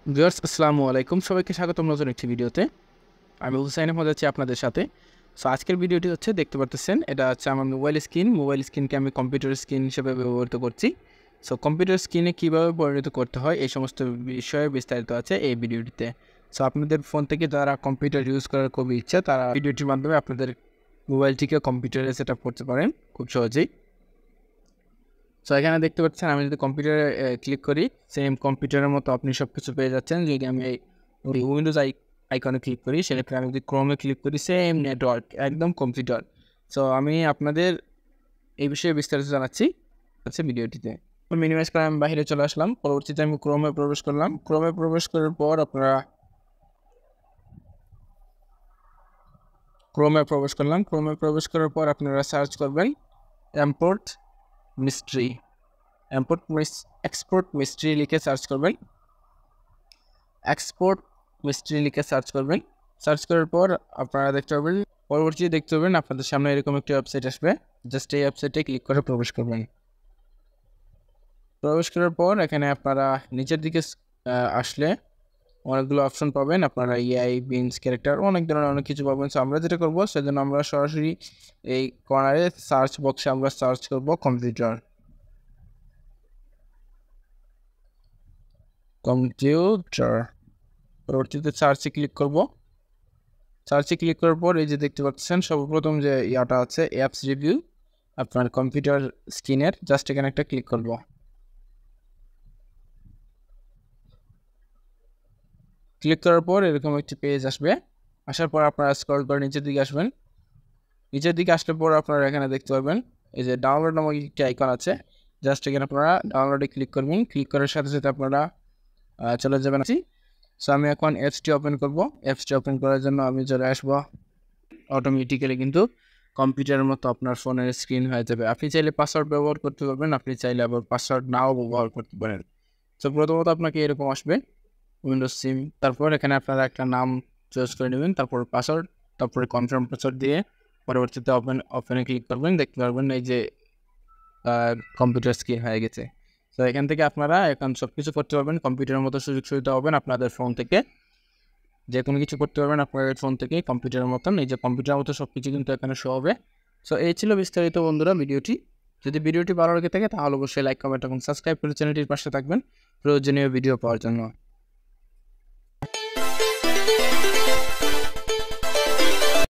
Viewers আসসালামু আলাইকুম, সবাইকে স্বাগতম নতুন একটি ভিডিওতে। আমি হুসাইন আহমদ আছি আপনাদের সাথে। সো আজকের ভিডিওটি হচ্ছে দেখতে পারতেছেন, এটা হচ্ছে আমার মোবাইল স্ক্রিনকে আমি কম্পিউটার স্ক্রিন হিসেবে ব্যবহৃত করছি। সো কম্পিউটার স্ক্রিনে কীভাবে পরিণত করতে হয় এই সমস্ত বিষয়ে বিস্তারিত আছে এই ভিডিওটিতে। সো আপনাদের ফোন থেকে যারা কম্পিউটার ইউজ করার খুবই ইচ্ছা, তারা ভিডিওটির মাধ্যমে আপনাদের মোবাইলটিকে কম্পিউটারে সেট আপ করতে পারেন খুব সহজেই। সো এখানে দেখতে পাচ্ছেন, আমি যদি কম্পিউটারে ক্লিক করি, সেম কম্পিউটারের মতো আপনি সব কিছু পেয়ে যাচ্ছেন। যদি আমি উইন্ডোজ আইকনে ক্লিক করি, সেক্ষেত্রে আমি যদি ক্রোমে ক্লিক করি, সেম নেটওয়ার্ক, একদম কম্পিউটার। সো আমি আপনাদের এই বিষয়ে বিস্তারিত জানাচ্ছি ভিডিওটিতে। মিনিমাইজ করে আমি বাইরে চলে আসলাম। পরবর্তীতে আমি ক্রোমে প্রবেশ করলাম। ক্রোমে প্রবেশ করার পর আপনারা ক্রোমে প্রবেশ করার পর আপনারা সার্চ করবেন ইম্পোর্ট মিস্ট্রি। এক্সপোর্ট মিস্ট্রি লিখে সার্চ করবেন। সার্চ করার পর আপনারা দেখতে পাবেন, পরবর্তীতে দেখতে পাবেন আপনাদের সামনে এরকম একটি ওয়েবসাইট আসবে। জাস্ট এই ওয়েবসাইটে ক্লিক করে প্রবেশ করবেন। প্রবেশ করার পর এখানে আপনারা নিচের দিকে আসলে অনেকগুলো অপশন পাবেন। আপনারা এআই, বিনস, ক্যারেক্টার, অনেক ধরনের অনেক কিছু পাবেন। সো আমরা যেটা করবো, সেজন্য আমরা সরাসরি এই কর্নারে সার্চ বক্সে আমরা সার্চ করব কম্পিউটার। পরবর্তীতে সার্চে ক্লিক করব। সার্চে ক্লিক করার পর এই যে দেখতে পাচ্ছেন, সর্বপ্রথম যে ইয়াটা আছে অ্যাপস রিভিউ আপনার কম্পিউটার স্ক্রিনের, জাস্ট এখানে একটা ক্লিক করব। ক্লিক করার পর এরকম একটি পেজ আসবে। আসার পর আপনারা স্ক্রল করে নিচের দিকে আসবেন। নিচের দিকে আসলে পর আপনারা এখানে দেখতে পাবেন এই যে ডাউনলোড নামক একটি আইকন আছে। জাস্ট এখানে আপনারা ডাউনলোডে ক্লিক করবেন। ক্লিক করার সাথে সাথে আপনারা চলে যাবেন। সো আমি এখন অ্যাপসটি ওপেন করব। অ্যাপসটি ওপেন করার জন্য আমি চলে আসবো। অটোমেটিক্যালি কিন্তু কম্পিউটারের মতো আপনার ফোনের স্ক্রিন হয়ে যাবে। আপনি চাইলে পাসওয়ার্ড ব্যবহার করতে পারবেন, আপনি চাইলে আবার পাসওয়ার্ড নাও ব্যবহার করতে পারেন। তো প্রথমত আপনাকে এরকম আসবে উইন্ডোজ সিম, তারপর এখানে আপনারা একটা নাম চয়েস করে নেবেন, তারপর পাসওয়ার্ড, তারপরে কনফার্ম পাসওয়ার্ড দিয়ে পরবর্তীতে ওপেনে ক্লিক করবেন। দেখতে পারবেন এই যে কম্পিউটার স্ক্রিন হয়ে গেছে। তো এখান থেকে আপনারা এখন সব কিছু করতে পারবেন, কম্পিউটারের মতো সুযোগ সুবিধা হবেন আপনাদের ফোন থেকে। যে কোনো কিছু করতে পারবেন আপনার ফোন থেকে কম্পিউটারের মতন। এই যে কম্পিউটারের মতো সব কিছু কিন্তু এখানে শো হবে। সো এই ছিল বিস্তারিত বন্ধুরা ভিডিওটি। যদি ভিডিওটি ভালো লেগে থাকে তাহলে অবশ্যই লাইক, কমেন্ট এবং সাবস্ক্রাইব করে চ্যানেলটির পাশে থাকবেন প্রয়োজনীয় ভিডিও পাওয়ার জন্য।